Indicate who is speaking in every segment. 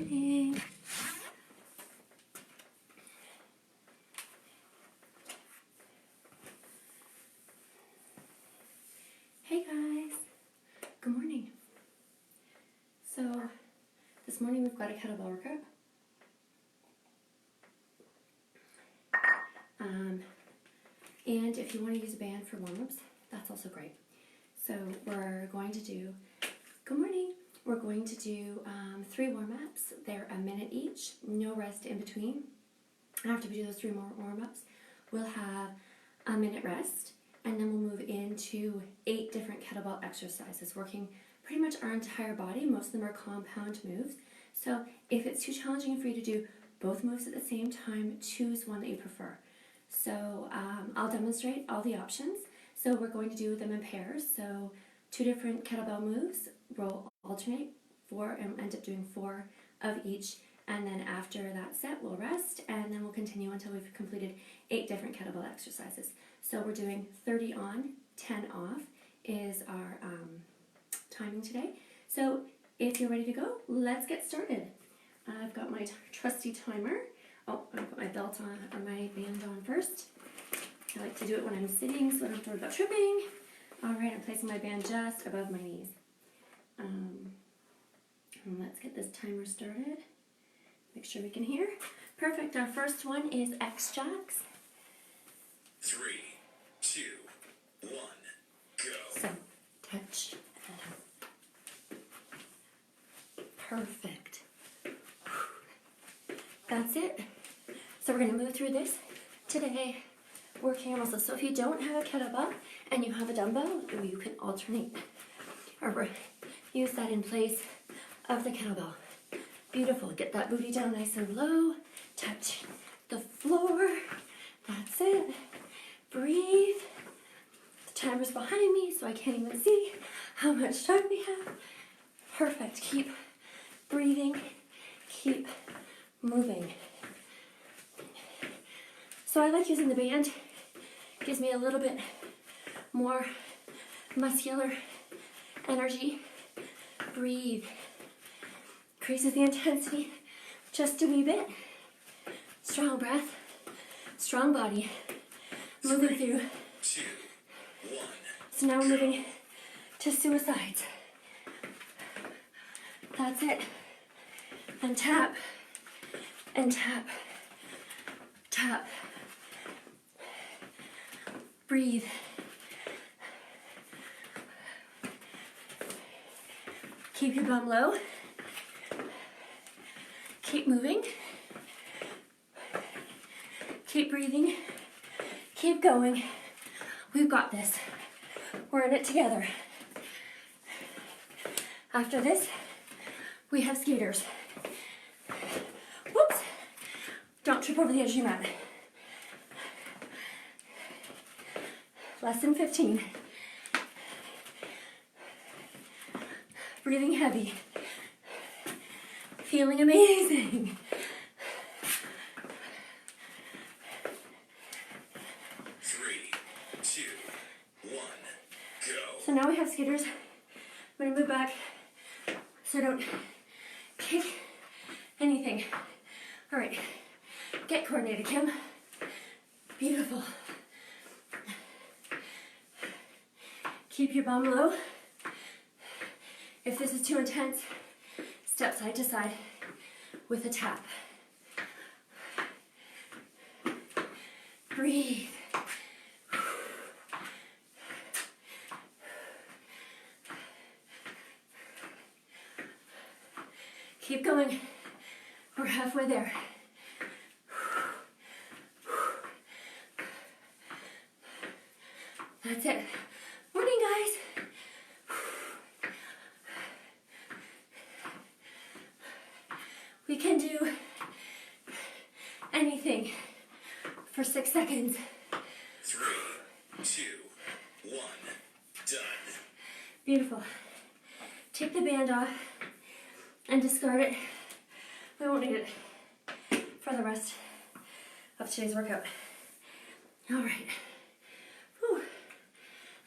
Speaker 1: morning. Hey guys, good morning. So this morning we've got a kettlebell workout. And if you want to use a band for warm-ups, that's also great. So we're going to do, good morning, we're going to do 3 warm-ups. They're a minute each, no rest in between. After we do those 3 more warm-ups, we'll have a minute rest, and then we'll move into 8 different kettlebell exercises, working pretty much our entire body. Most of them are compound moves. So if it's too challenging for you to do both moves at the same time, choose one that you prefer. So I'll demonstrate all the options. So we're going to do them in pairs. So 2 different kettlebell moves. We'll alternate 4 and end up doing 4 of each. And then after that set, we'll rest, and then we'll continue until we've completed 8 different kettlebell exercises. So we're doing 30 on, 10 off is our timing today. So if you're ready to go, let's get started. I've got my trusty timer. Oh, I'm going to put my belt on, or my band on first. I like to do it when I'm sitting so I don't have to worry about tripping. All right, I'm placing my band just above my knees. And let's get this timer started. Make sure we can hear. Perfect. Our first one is X-Jacks.
Speaker 2: 3, 2, 1, go.
Speaker 1: So, touch and up. Perfect. That's it. So we're going to move through this today, working on muscles. So if you don't have a kettlebell and you have a dumbbell, you can alternate or use that in place of the kettlebell. Beautiful. Get that booty down nice and low. Touch the floor. That's it. Breathe. The timer's behind me, so I can't even see how much time we have. Perfect. Keep breathing. Keep moving. So I like using the band. It gives me a little bit more muscular energy. Breathe. Increases the intensity just a wee bit. Strong breath, strong body. Moving through.
Speaker 2: 2, 1.
Speaker 1: So now we're moving to suicides. That's it. And tap, and tap, tap. Breathe. Keep your bum low. Keep moving. Keep breathing. Keep going. We've got this. We're in it together. After this, we have skaters. Whoops. Don't trip over the edge of your mat. Less than 15. Breathing heavy. Feeling amazing.
Speaker 2: 3, 2, 1, go.
Speaker 1: So now we have skaters. I'm going to move back so I don't kick anything. All right. Get coordinated, Kim. Beautiful. Keep your bum low. If this is too intense, step side to side with a tap. Breathe. Keep going. We're halfway there. That's it. Morning, guys. We can do anything for 6 seconds.
Speaker 2: 3, 2, 1, done.
Speaker 1: Beautiful. Take the band off and discard it. We won't need it for the rest of today's workout. All right. Whew.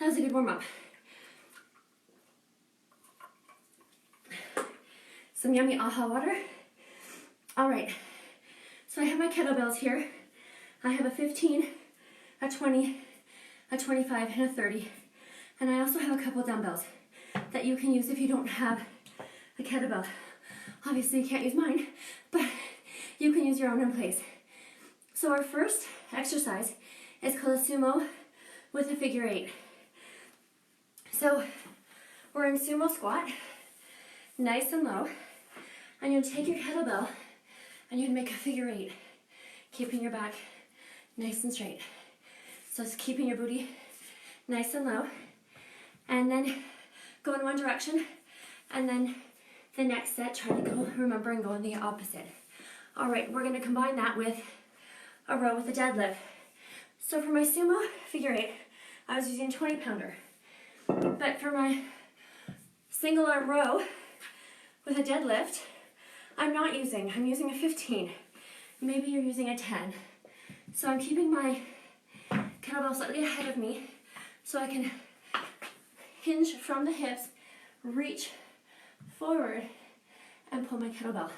Speaker 1: That was a good warm-up. Some yummy AHA water All right, so I have my kettlebells here. I have a 15, a 20, a 25, and a 30. And I also have a couple dumbbells that you can use if you don't have a kettlebell. Obviously you can't use mine, but you can use your own in place. So our first exercise is called a sumo with a figure 8. So we're in sumo squat, nice and low, and you'll take your kettlebell and you'd make a figure 8, keeping your back nice and straight. So it's keeping your booty nice and low, and then go in one direction, and then the next set, try to go, remember, and go in the opposite. All right, we're gonna combine that with a row with a deadlift. So for my sumo figure 8, I was using a 20-pounder. But for my single arm row with a deadlift, I'm using a 15. Maybe you're using a 10. So I'm keeping my kettlebell slightly ahead of me so I can hinge from the hips, reach forward, and pull my kettlebell.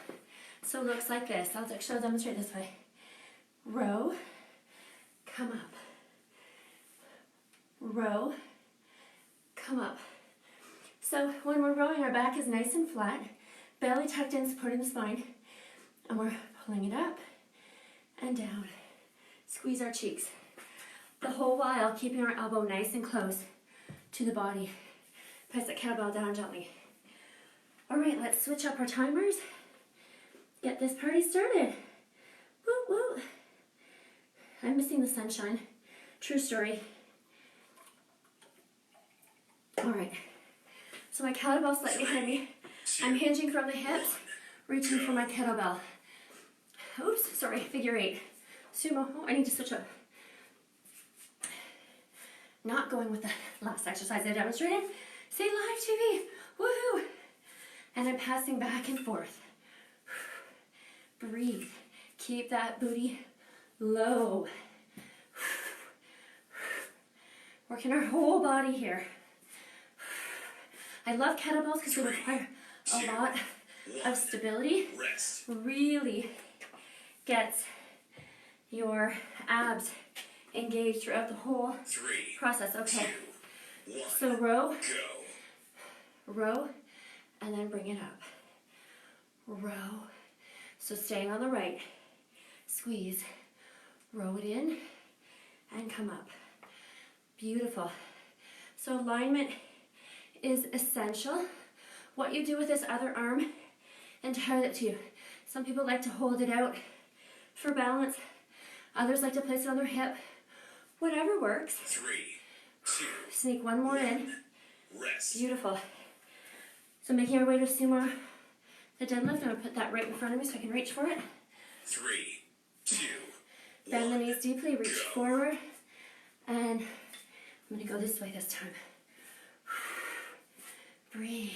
Speaker 1: So it looks like this. I'll demonstrate this way. Row, come up. Row, come up. So when we're rowing, our back is nice and flat, belly tucked in, supporting the spine, and we're pulling it up and down. Squeeze our cheeks. The whole while keeping our elbow nice and close to the body. Press the kettlebell down gently. All right, let's switch up our timers. Get this party started. Woo woo. I'm missing the sunshine. True story. All right. So my kettlebell slightly ahead of me. I'm hinging from the hips, reaching for my kettlebell. Oops, sorry, figure 8. Sumo. Oh, I need to switch up. Not going with the last exercise I demonstrated. Say live TV. Woohoo! And I'm passing back and forth. Breathe. Keep that booty low. Working our whole body here. I love kettlebells because they require a lot of stability. Really gets your abs engaged throughout the whole process. Okay. So row, row, and then bring it up. Row. So staying on the right, squeeze, row it in, and come up. Beautiful. So alignment is essential. What you do with this other arm, entirely up to you. Some people like to hold it out for balance. Others like to place it on their hip. Whatever works.
Speaker 2: 3, 2,
Speaker 1: sneak one more in.
Speaker 2: rest.
Speaker 1: Beautiful. So making our way to sumo, the deadlift. I'm going to put that right in front of me so I can reach for it.
Speaker 2: 3, 2,
Speaker 1: Bend the knees deeply, reach forward, and I'm going to go this way this time. Breathe.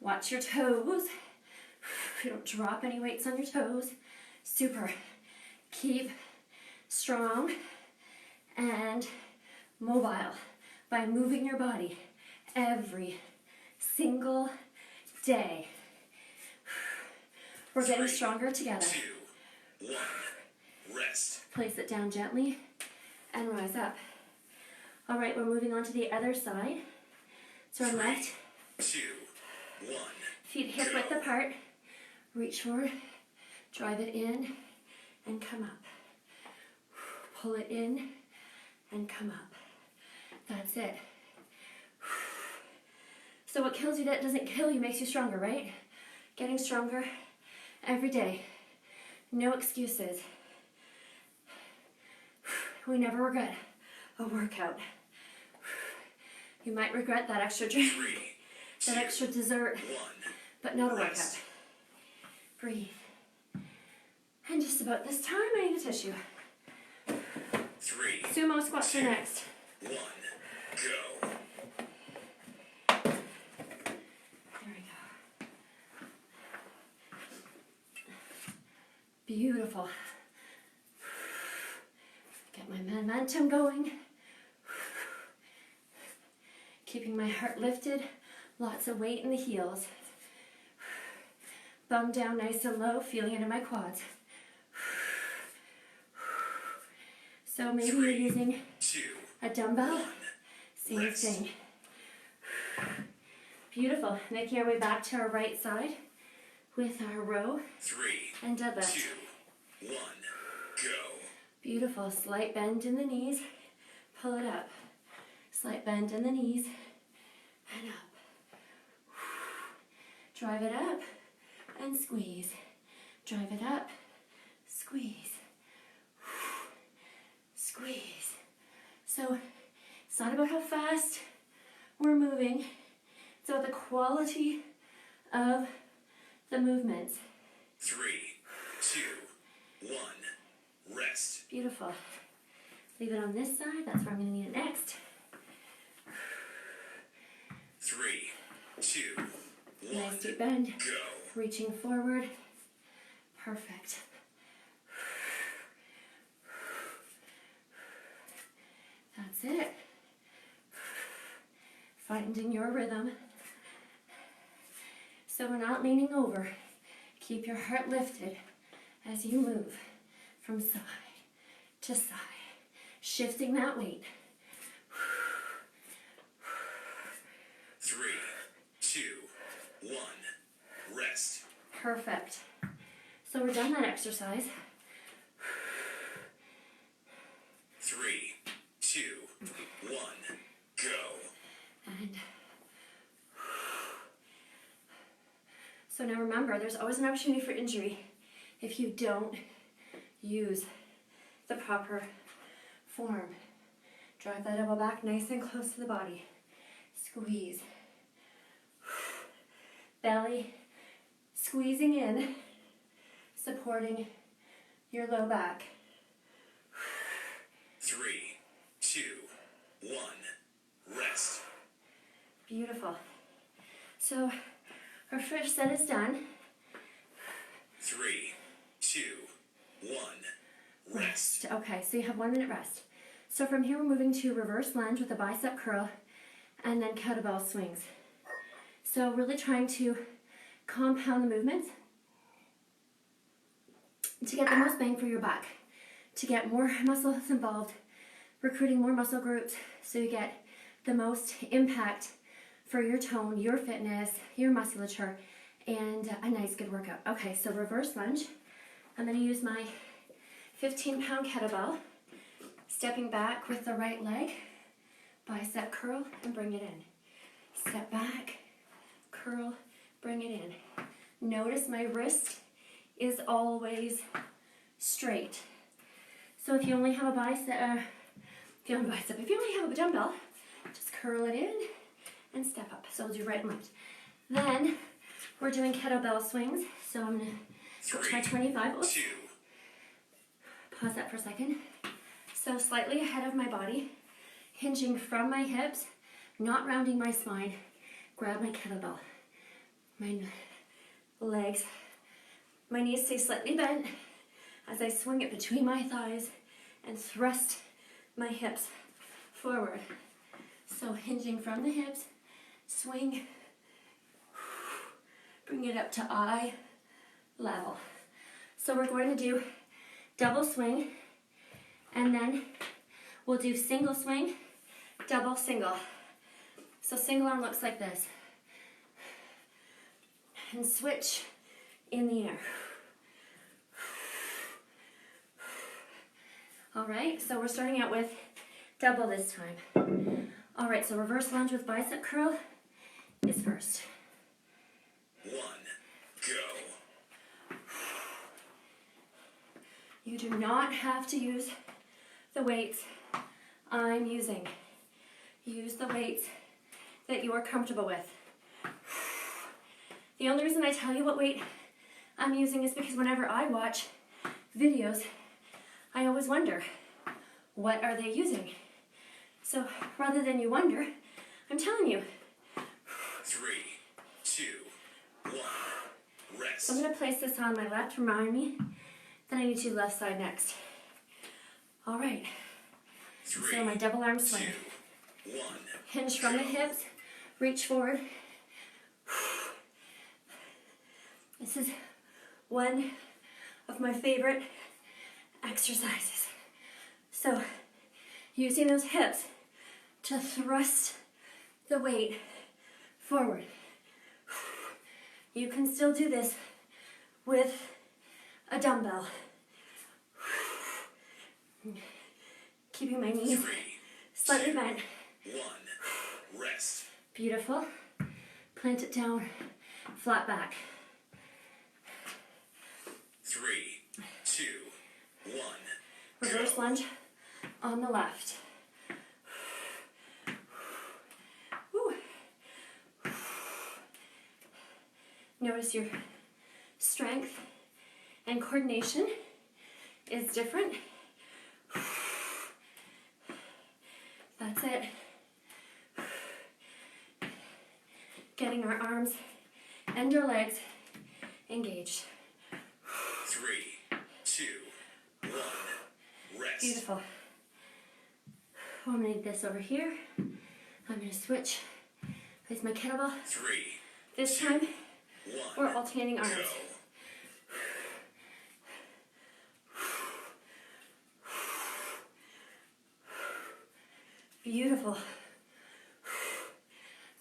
Speaker 1: Watch your toes. You don't drop any weights on your toes. Super. Keep strong and mobile by moving your body every single day. We're getting stronger together.
Speaker 2: 2, 1, rest.
Speaker 1: Place it down gently and rise up. All right, we're moving on to the other side. So our left,
Speaker 2: 2, 1,
Speaker 1: feet hip width apart. Reach forward, drive it in, and come up. Pull it in, and come up. That's it. So what kills you that doesn't kill you makes you stronger, right? Getting stronger every day. No excuses. We never regret a workout. You might regret that extra drink,
Speaker 2: 3,
Speaker 1: that extra dessert,
Speaker 2: 1,
Speaker 1: but not a workout.
Speaker 2: rest.
Speaker 1: Breathe. And just about this time, I need a tissue.
Speaker 2: 3,
Speaker 1: Sumo squats are next.
Speaker 2: 1, go.
Speaker 1: There we go. Beautiful. Get my momentum going. Keeping my heart lifted. Lots of weight in the heels. Bum down nice and low, feeling it in my quads. So maybe you're using
Speaker 2: 2,
Speaker 1: a dumbbell.
Speaker 2: 1.
Speaker 1: Same
Speaker 2: Rest.
Speaker 1: thing. Beautiful. Making our way back to our right side with our row
Speaker 2: 3,
Speaker 1: and deadlift.
Speaker 2: 2, 1. Go.
Speaker 1: Beautiful. Slight bend in the knees. Pull it up. Slight bend in the knees and up. Drive it up and squeeze. Drive it up, squeeze. Squeeze. So it's not about how fast we're moving. It's about the quality of the movements.
Speaker 2: 3, 2, 1. Rest.
Speaker 1: Beautiful. Leave it on this side. That's where I'm going to need it next.
Speaker 2: 3, 2, 1.
Speaker 1: Nice deep bend.
Speaker 2: Go.
Speaker 1: Reaching forward. Perfect. That's it. Finding your rhythm. So we're not leaning over. Keep your heart lifted as you move from side to side. Shifting that weight.
Speaker 2: 3, 2, 1. Rest.
Speaker 1: Perfect. So we're done that exercise.
Speaker 2: 3, 2, 1. Go.
Speaker 1: And so now remember, there's always an opportunity for injury if you don't use the proper form. Drive that elbow back nice and close to the body. Squeeze. Belly squeezing in, supporting your low back.
Speaker 2: 3, 2, 1. Rest.
Speaker 1: Beautiful. So our first set is done.
Speaker 2: 3, 2, 1. Rest.
Speaker 1: Okay, so you have 1 minute rest. So from here we're moving to reverse lunge with a bicep curl and then kettlebell swings. So really trying to compound the movements to get the most bang for your buck, to get more muscles involved, recruiting more muscle groups so you get the most impact for your tone, your fitness, your musculature, and a nice good workout. Okay, so reverse lunge. I'm going to use my 15-pound kettlebell, stepping back with the right leg, bicep curl, and bring it in. Step back, curl, bring it in. Notice my wrist is always straight. So if you only have a bicep, if you only have a dumbbell, just curl it in and step up. So we'll do right and left. Then we're doing kettlebell swings. So I'm gonna try 25. Oops.
Speaker 2: 2.
Speaker 1: Pause that for a second. So slightly ahead of my body, hinging from my hips, not rounding my spine. Grab my kettlebell. My legs, my knees stay slightly bent as I swing it between my thighs and thrust my hips forward. So hinging from the hips, swing, bring it up to eye level. So we're going to do double swing, and then we'll do single swing, double single. So single arm looks like this. And switch in the air. All right, so we're starting out with double this time. All right, so reverse lunge with bicep curl is first.
Speaker 2: 1. Go.
Speaker 1: You do not have to use the weights I'm using. Use the weights that you are comfortable with. The only reason I tell you what weight I'm using is because whenever I watch videos, I always wonder, what are they using? So rather than you wonder, I'm telling you.
Speaker 2: 3, 2, 1. Rest.
Speaker 1: So I'm going to place this on my left, remind me that I need to do left side next. All right.
Speaker 2: 3,
Speaker 1: So my double arm swing.
Speaker 2: 2, 1.
Speaker 1: Hinge from the hips, reach forward. As This is one of my favorite exercises. So using those hips to thrust the weight forward. You can still do this with a dumbbell. Keeping my knees slightly bent.
Speaker 2: 1. Rest.
Speaker 1: Beautiful. Plant it down, flat back.
Speaker 2: 3, 2, 1.
Speaker 1: Reverse lunge on the left. Woo. Notice your strength and coordination is different. That's it. Getting our arms and our legs engaged.
Speaker 2: 3, 2, 1. Rest.
Speaker 1: Beautiful. I'm gonna need this over here. I'm gonna switch. Place my kettlebell.
Speaker 2: 3,
Speaker 1: This time,
Speaker 2: 1.
Speaker 1: we're alternating arms.
Speaker 2: Go.
Speaker 1: Beautiful.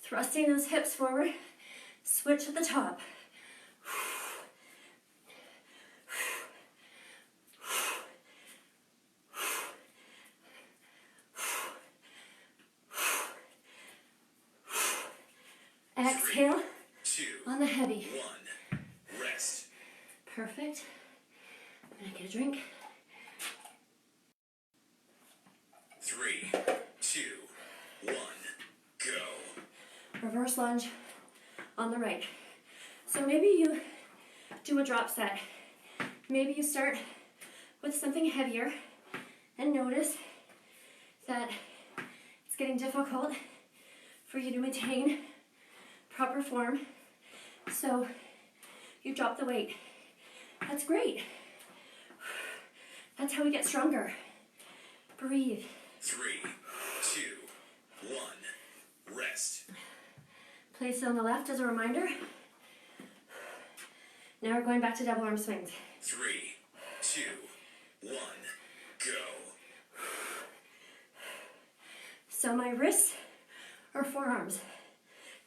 Speaker 1: Thrusting those hips forward. Switch at the top. Exhale
Speaker 2: 2,
Speaker 1: on the heavy.
Speaker 2: 1. Rest.
Speaker 1: Perfect. I'm gonna get a drink.
Speaker 2: 3, 2, 1. Go.
Speaker 1: Reverse lunge on the right. So maybe you do a drop set. Maybe you start with something heavier and notice that it's getting difficult for you to maintain proper form. So you drop the weight. That's great. That's how we get stronger. Breathe.
Speaker 2: 3, 2, 1. Rest.
Speaker 1: Place it on the left as a reminder. Now we're going back to double arm swings.
Speaker 2: 3, 2, 1. Go.
Speaker 1: So my wrists or forearms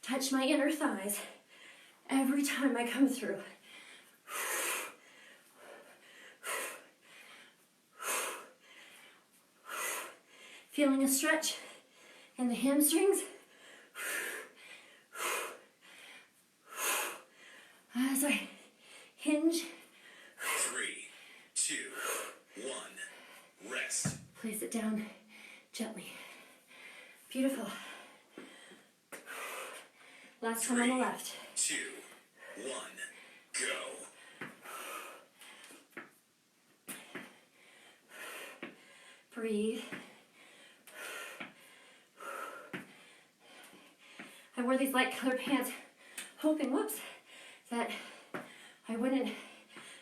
Speaker 1: touch my inner thighs every time I come through. Feeling a stretch in the hamstrings. As I hinge.
Speaker 2: 3, 2, 1. Rest.
Speaker 1: Place it down gently. Beautiful. Last time on the left.
Speaker 2: 2, 1. Go.
Speaker 1: Breathe. I wore these light colored pants hoping, whoops, that I wouldn't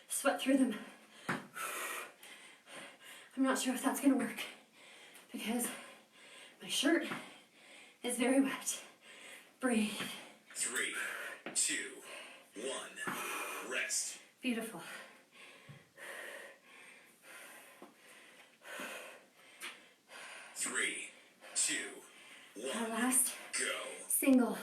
Speaker 1: sweat through them. I'm not sure if that's gonna work because my shirt is very wet. Breathe.
Speaker 2: 3, 2, 1. Rest.
Speaker 1: Beautiful.
Speaker 2: Three, 2, 1.
Speaker 1: Our last
Speaker 2: Go.
Speaker 1: single.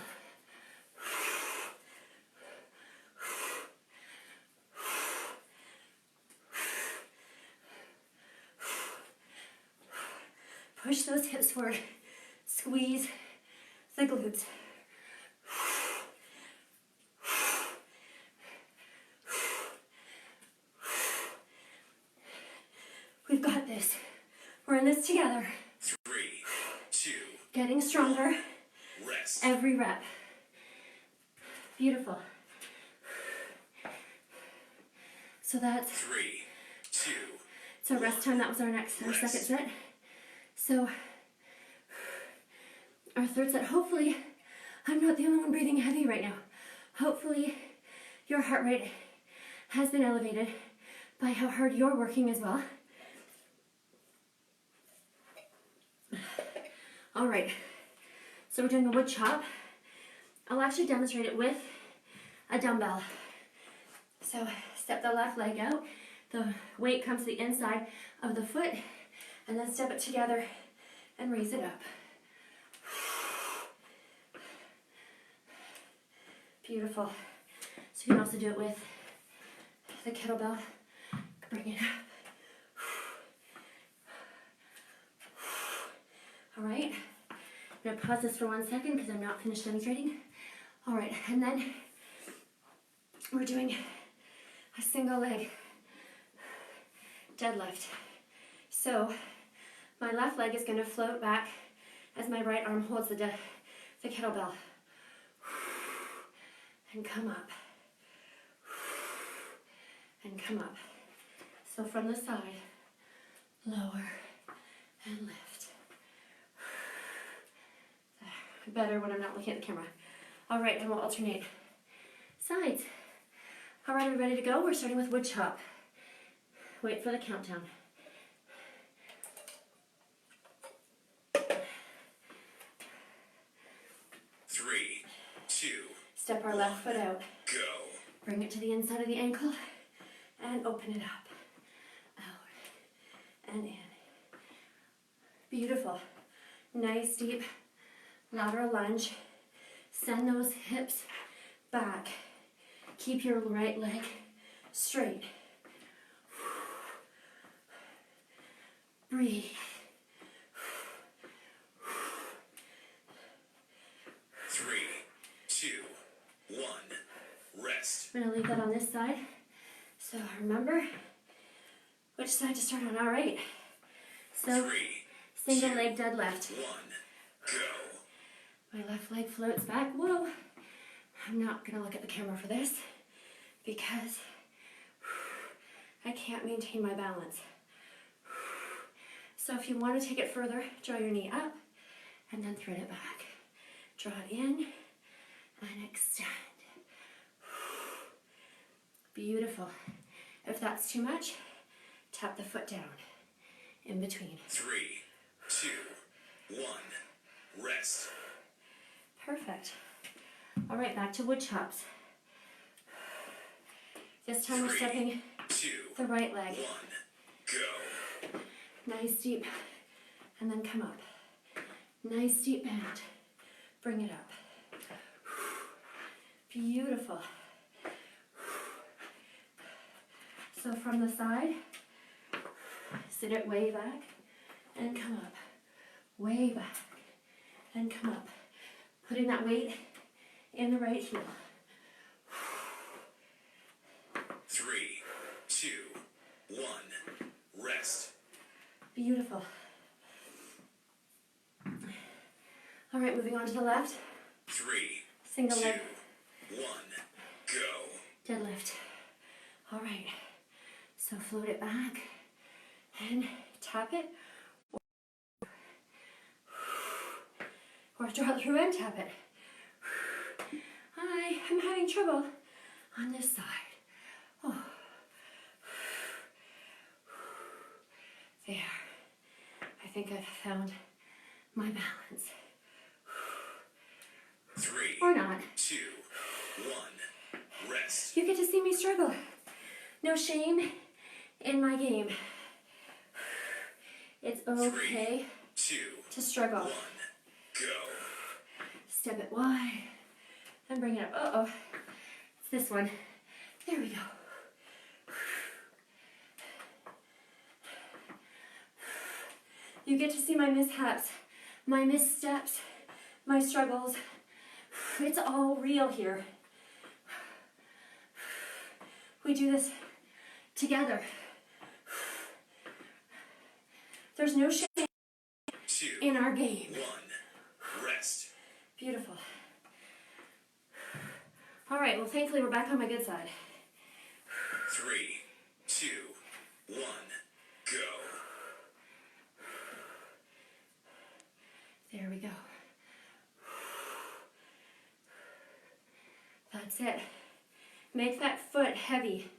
Speaker 1: Push those hips forward. Squeeze the glutes. We've got this. We're in this together.
Speaker 2: 3, 2.
Speaker 1: Getting stronger
Speaker 2: Rest.
Speaker 1: every rep. Beautiful. So that's
Speaker 2: 3, 2.
Speaker 1: so rest time. That was our second set. So our third set. Hopefully, I'm not the only one breathing heavy right now. Hopefully, your heart rate has been elevated by how hard you're working as well. All right, so we're doing a wood chop. I'll actually demonstrate it with a dumbbell. So step the left leg out, the weight comes to the inside of the foot, and then step it together and raise it up. Beautiful. So you can also do it with the kettlebell. Bring it up. All right. I'm gonna pause this for 1 second because I'm not finished demonstrating. All right, and then we're doing a single leg deadlift. So my left leg is gonna float back as my right arm holds the kettlebell. And come up. And come up. So from the side, lower and lift. Better when I'm not looking at the camera. All right, and we'll alternate sides. All right, are we ready to go? We're starting with wood chop. Wait for the countdown.
Speaker 2: 3, 2,
Speaker 1: Step our left foot out.
Speaker 2: go.
Speaker 1: Bring it to the inside of the ankle and open it up. Out and in. Beautiful. Nice deep lateral lunge. Send those hips back. Keep your right leg straight. Breathe.
Speaker 2: 3, 2, 1, rest.
Speaker 1: I'm going to leave that on this side. So remember which side to start on. All right. So
Speaker 2: 3,
Speaker 1: single
Speaker 2: 2,
Speaker 1: leg deadlift.
Speaker 2: 1, go.
Speaker 1: My left leg floats back. Whoa. I'm not going to look at the camera for this because I can't maintain my balance. So if you want to take it further, draw your knee up and then thread it back. Draw it in and extend. Beautiful. If that's too much, tap the foot down in between.
Speaker 2: 3, 2, 1, rest.
Speaker 1: Perfect. All right, back to wood chops. This time we're
Speaker 2: 3,
Speaker 1: stepping
Speaker 2: 2,
Speaker 1: the right leg.
Speaker 2: 1, go.
Speaker 1: Nice deep, and then come up. Nice deep bend. Bring it up. Beautiful. So from the side, sit it way back and come up. Way back and come up. Putting that weight in the right heel.
Speaker 2: 3, 2, 1, rest.
Speaker 1: Beautiful. All right, moving on to the left.
Speaker 2: 3,
Speaker 1: Single
Speaker 2: 2,
Speaker 1: leg
Speaker 2: 1, go.
Speaker 1: deadlift. All right, so float it back and tap it. Or draw it through and tap it. I'm having trouble on this side. Oh. There. I think I've found my balance.
Speaker 2: 3,
Speaker 1: Or not.
Speaker 2: 2, 1, rest.
Speaker 1: You get to see me struggle. No shame in my game. It's okay
Speaker 2: 2,
Speaker 1: to struggle.
Speaker 2: 1, go.
Speaker 1: Step it wide and bring it up. Uh-oh. It's this one. There we go. You get to see my mishaps, my missteps, my struggles. It's all real here. We do this together. There's no shame
Speaker 2: 2,
Speaker 1: in our game.
Speaker 2: 1, rest.
Speaker 1: Beautiful. All right, well, thankfully we're back on my good side.
Speaker 2: 3, 2, 1, go.
Speaker 1: There we go. That's it. Make that foot heavy.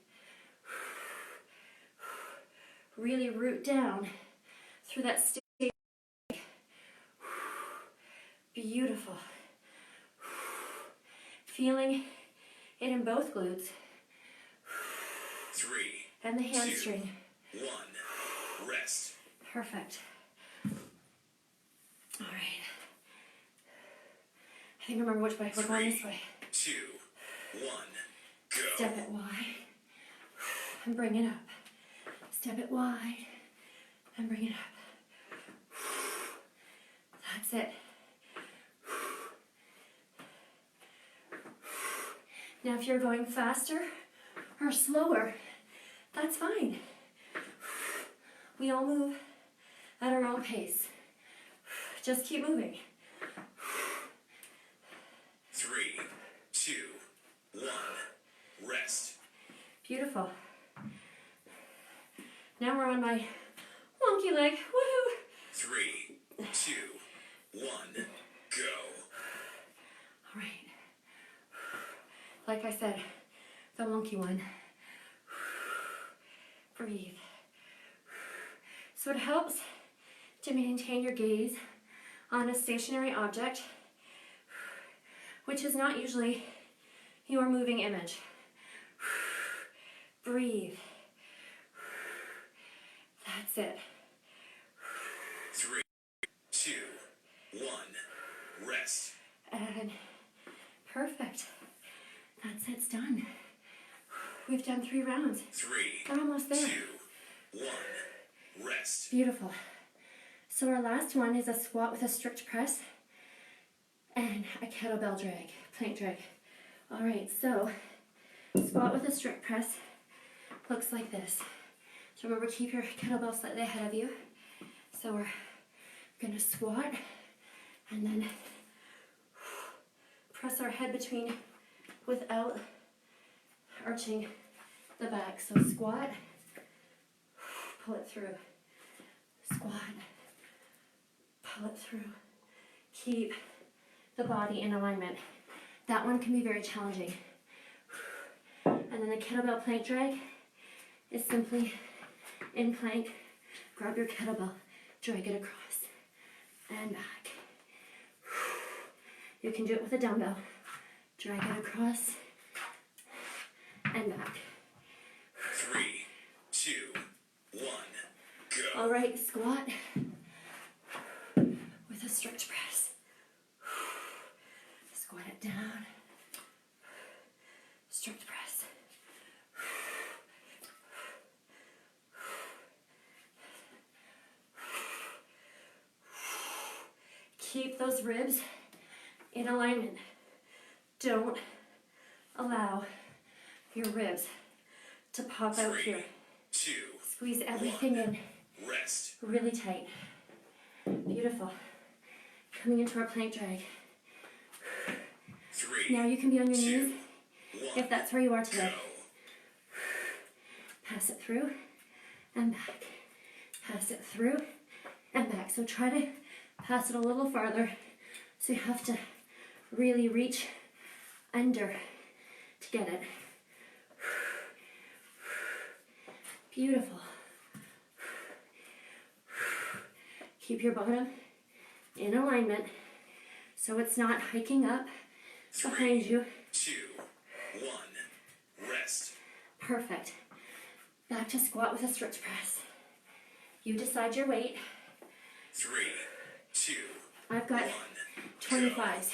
Speaker 1: Really root down through that stick. Beautiful. Feeling it in both glutes.
Speaker 2: 3,
Speaker 1: and the hamstring.
Speaker 2: 1. Rest.
Speaker 1: Perfect. All right. I think I remember which way. We're going this way.
Speaker 2: 2, 1, go.
Speaker 1: Step it wide and bring it up. Step it wide and bring it up. That's it. Now if you're going faster or slower, that's fine. We all move at our own pace. Just keep moving.
Speaker 2: 3, 2, 1. Rest.
Speaker 1: Beautiful. Now we're on my wonky leg. Woohoo!
Speaker 2: 3, 2, 1. Go.
Speaker 1: All right. Like I said, the wonky one. Breathe. So it helps to maintain your gaze on a stationary object, which is not usually your moving image. Breathe. That's it.
Speaker 2: 3, 2, 1. Rest.
Speaker 1: And perfect. That's it, it's done. We've done 3 rounds.
Speaker 2: 3,
Speaker 1: We're almost there.
Speaker 2: 2, 1. Rest.
Speaker 1: Beautiful. So our last one is a squat with a strict press and a kettlebell drag, plank drag. All right, so squat with a strict press looks like this. So remember, keep your kettlebell slightly ahead of you. So we're gonna squat and then press our head between without arching the back. So squat, pull it through. Squat, pull it through. Keep the body in alignment. That one can be very challenging. And then the kettlebell plank drag is simply in plank, grab your kettlebell, drag it across and back. You can do it with a dumbbell. Drag it across and back.
Speaker 2: 3, 2, 1. Go.
Speaker 1: All right, squat with a strict press. Squat it down. Strict press. Keep those ribs in alignment. Don't allow your ribs to pop out
Speaker 2: 3,
Speaker 1: here.
Speaker 2: 2,
Speaker 1: Squeeze everything in
Speaker 2: rest.
Speaker 1: really tight. Beautiful. Coming into our plank drag.
Speaker 2: 3,
Speaker 1: Now you can be on your
Speaker 2: 2,
Speaker 1: knees
Speaker 2: 1.
Speaker 1: if that's where you are
Speaker 2: Go.
Speaker 1: today. Pass it through and back. Pass it through and back. So try to pass it a little farther. So you have to really reach under to get it. Beautiful. Keep your bottom in alignment so it's not hiking up behind you.
Speaker 2: 2, 1. Rest.
Speaker 1: Perfect. Back to squat with a strict press. You decide your weight.
Speaker 2: 3, 2,
Speaker 1: I've got
Speaker 2: 1.
Speaker 1: 25s.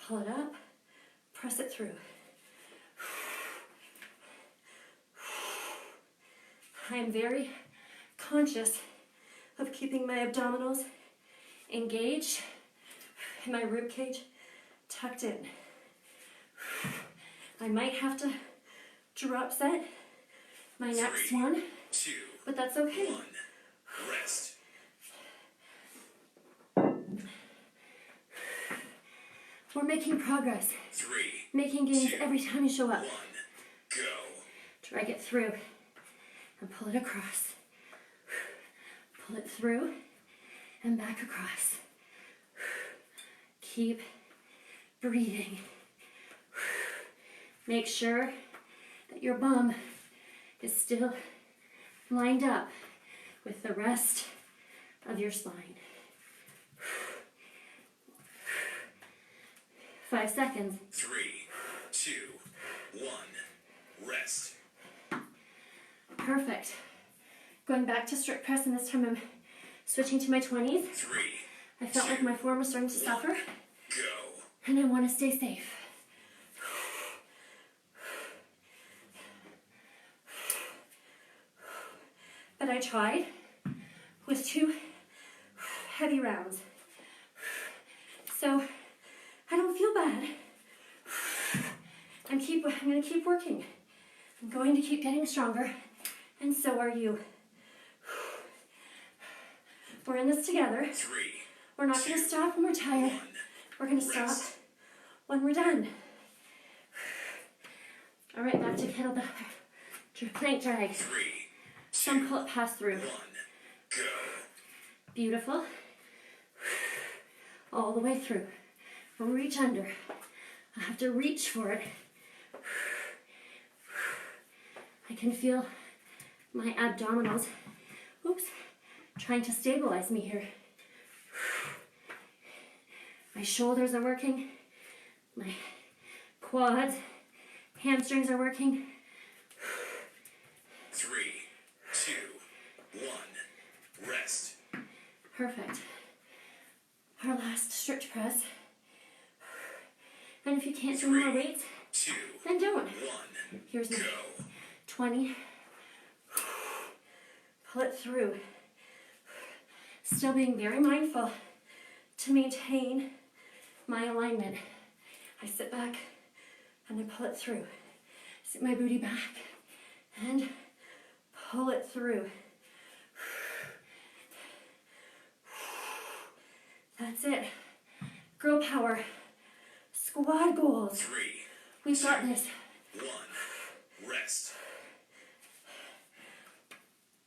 Speaker 1: Pull it up, press it through. I am very conscious of keeping my abdominals engaged and my rib cage tucked in. I might have to drop set my next
Speaker 2: 3,
Speaker 1: one,
Speaker 2: 2,
Speaker 1: but that's okay.
Speaker 2: 1. Rest.
Speaker 1: We're making progress,
Speaker 2: 3,
Speaker 1: making gains
Speaker 2: 2,
Speaker 1: every time you show up.
Speaker 2: 1. Go.
Speaker 1: Drag it through and pull it across. Pull it through and back across. Keep breathing. Make sure that your bum is still lined up with the rest of your spine. 5 seconds.
Speaker 2: 3, 2, 1. Rest.
Speaker 1: Perfect. Going back to strict press, and this time I'm switching to my 20s.
Speaker 2: 3.
Speaker 1: I felt like my form was starting to suffer,
Speaker 2: Go.
Speaker 1: and I want to stay safe. But I tried with 2 heavy rounds. So I don't feel bad. I'm going to keep working. I'm going to keep getting stronger, and so are you. We're in this together.
Speaker 2: 3.
Speaker 1: We're not going to stop when we're tired.
Speaker 2: 1.
Speaker 1: We're going to stop
Speaker 2: Rest.
Speaker 1: when we're done. All right, back to kettlebell. Plank drag.
Speaker 2: 3,
Speaker 1: Some pull it pass through.
Speaker 2: 1. Go.
Speaker 1: Beautiful. All the way through. We'll reach under. I have to reach for it. I can feel my abdominals, trying to stabilize me here. My shoulders are working. My quads, hamstrings are working.
Speaker 2: 3, 2, 1. Rest.
Speaker 1: Perfect. Our last strict press. And if you can't do more weights,
Speaker 2: 2,
Speaker 1: then don't.
Speaker 2: 1.
Speaker 1: Here's my
Speaker 2: Go.
Speaker 1: 20. Pull it through. Still being very mindful to maintain my alignment. I sit back and I pull it through. Sit my booty back and pull it through. That's it. Girl power. Squad goals.
Speaker 2: 3,
Speaker 1: We've got this.
Speaker 2: 1. Rest.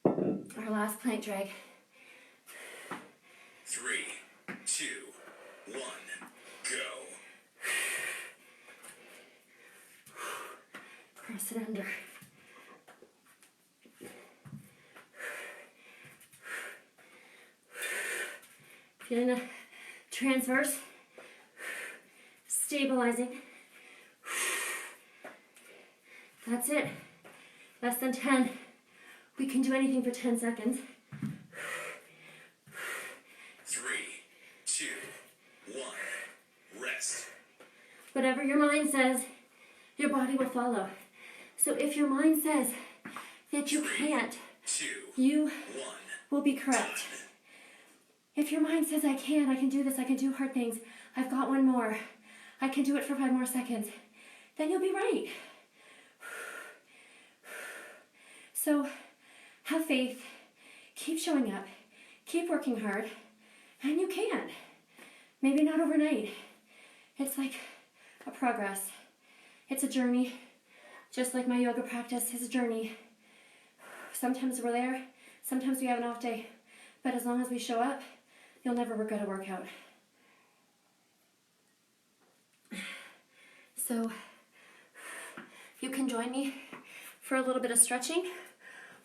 Speaker 1: Our last plank drag.
Speaker 2: 3, 2, 1. Go.
Speaker 1: Cross it under. Feeling the transverse. Stabilizing. That's it. Less than 10. We can do anything for 10 seconds.
Speaker 2: 3, 2, 1. Rest.
Speaker 1: Whatever your mind says, your body will follow. So if your mind says that you can't,
Speaker 2: 2,
Speaker 1: you
Speaker 2: 1.
Speaker 1: will be correct. If your mind says I can do this, I can do hard things, I've got one more, I can do it for 5 more seconds, then you'll be right. So have faith, keep showing up, keep working hard, and you can. Maybe not overnight. It's like a progress. It's a journey, just like my yoga practice is a journey. Sometimes we're there, sometimes we have an off day, but as long as we show up, you'll never regret a workout. So you can join me for a little bit of stretching,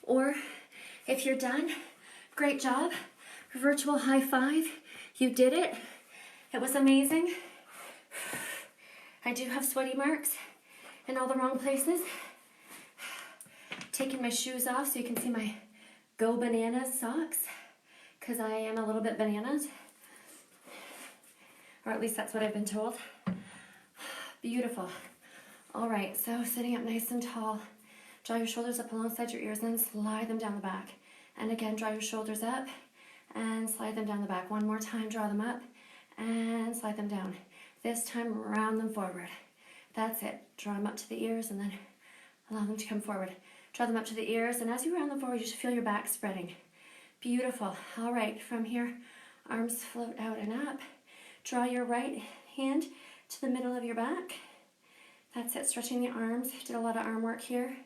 Speaker 1: or if you're done, great job. Virtual high five. You did it. It was amazing. I do have sweaty marks in all the wrong places. Taking my shoes off so you can see my Go Bananas socks, because I am a little bit bananas. Or at least that's what I've been told. Beautiful. All right, so sitting up nice and tall. Draw your shoulders up alongside your ears and then slide them down the back. And again, draw your shoulders up and slide them down the back. One more time, draw them up and slide them down. This time, round them forward. That's it. Draw them up to the ears and then allow them to come forward. Draw them up to the ears, and as you round them forward, you should feel your back spreading. Beautiful. All right, from here, arms float out and up. Draw your right hand to the middle of your back. That's it, stretching the arms. Did a lot of arm work here.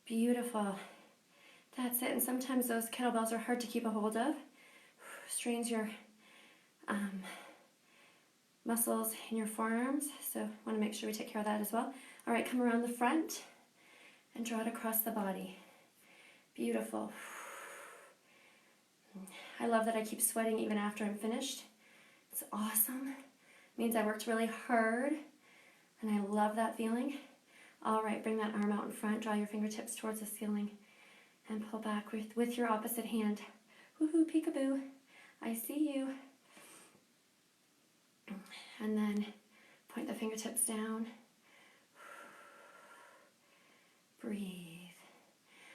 Speaker 1: Beautiful. That's it, and sometimes those kettlebells are hard to keep a hold of. Strains your muscles in your forearms, so want to make sure we take care of that as well. All right, come around the front and draw it across the body. Beautiful. I love that I keep sweating even after I'm finished. It's awesome. means I worked really hard, and I love that feeling. All right, bring that arm out in front, draw your fingertips towards the ceiling, and pull back with your opposite hand. Woohoo, peekaboo, I see you. And then point the fingertips down. Breathe.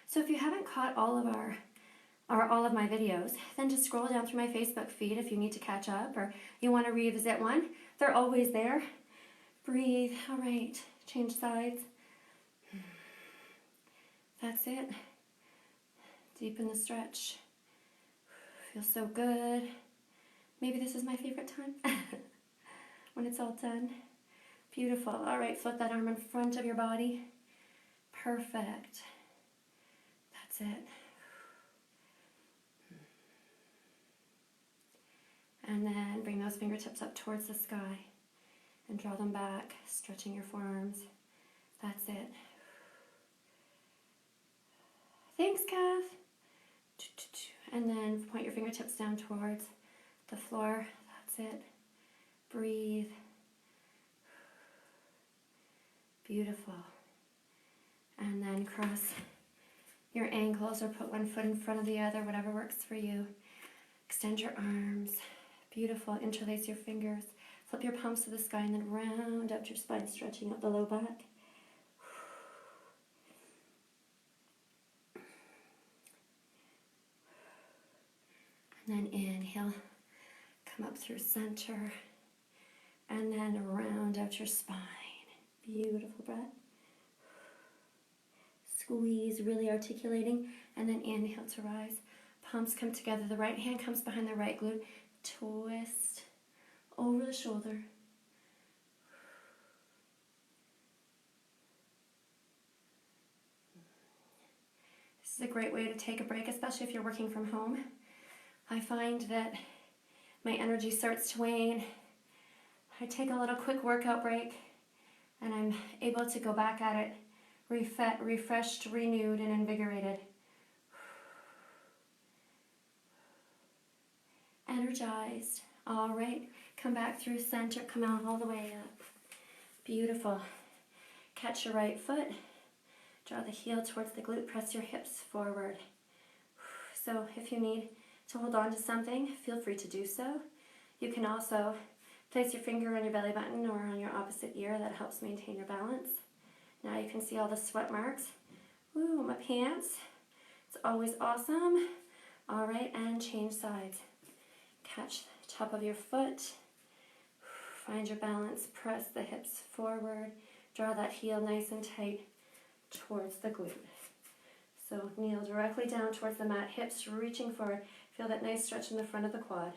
Speaker 1: So if you haven't caught all of all of my videos, then just scroll down through my Facebook feed if you need to catch up or you want to revisit one. They're always there. Breathe. All right. Change sides. That's it. Deepen the stretch. Feels so good. Maybe this is my favorite time when it's all done. Beautiful. All right, flip that arm in front of your body. Perfect. That's it. And then bring those fingertips up towards the sky and draw them back, stretching your forearms. That's it. Thanks, Kath. And then point your fingertips down towards the floor. That's it. Breathe. Beautiful. And then cross your ankles or put one foot in front of the other, whatever works for you. Extend your arms. Beautiful. Interlace your fingers. Flip your palms to the sky and then round out your spine, stretching out the low back. And then inhale, come up through center, and then round out your spine. Beautiful breath. Squeeze, really articulating, and then inhale to rise. Palms come together, the right hand comes behind the right glute. Twist over the shoulder. This is a great way to take a break, especially if you're working from home. I find that my energy starts to wane. I take a little quick workout break and I'm able to go back at it refreshed, renewed, and invigorated. Energized. All right, come back through center, come out all the way up. Beautiful. Catch your right foot, draw the heel towards the glute, press your hips forward. So if you need to hold on to something, feel free to do so. You can also place your finger on your belly button or on your opposite ear. That helps maintain your balance. Now you can see all the sweat marks. Ooh, my pants. It's always awesome. All right, and change sides. Catch the top of your foot. Find your balance. Press the hips forward. Draw that heel nice and tight towards the glute. So kneel directly down towards the mat, hips reaching forward. Feel that nice stretch in the front of the quad.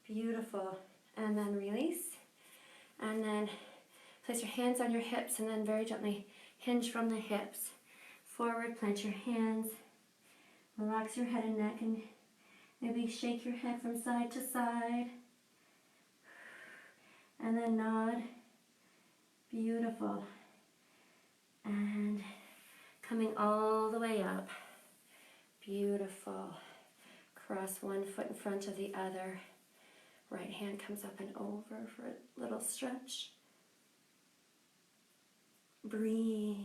Speaker 1: Beautiful. And then release. And then place your hands on your hips and then very gently hinge from the hips. Forward, plant your hands. Relax your head and neck and maybe shake your head from side to side. And then nod. Beautiful. And coming all the way up. Beautiful. Cross one foot in front of the other. Right hand comes up and over for a little stretch. Breathe.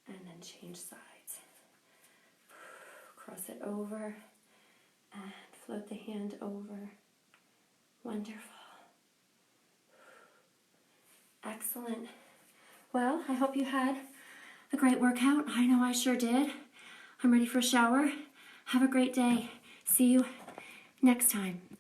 Speaker 1: And then change sides. Cross it over and float the hand over. Wonderful. Excellent. Well, I hope you had a great workout. I know I sure did. I'm ready for a shower. Have a great day. See you next time.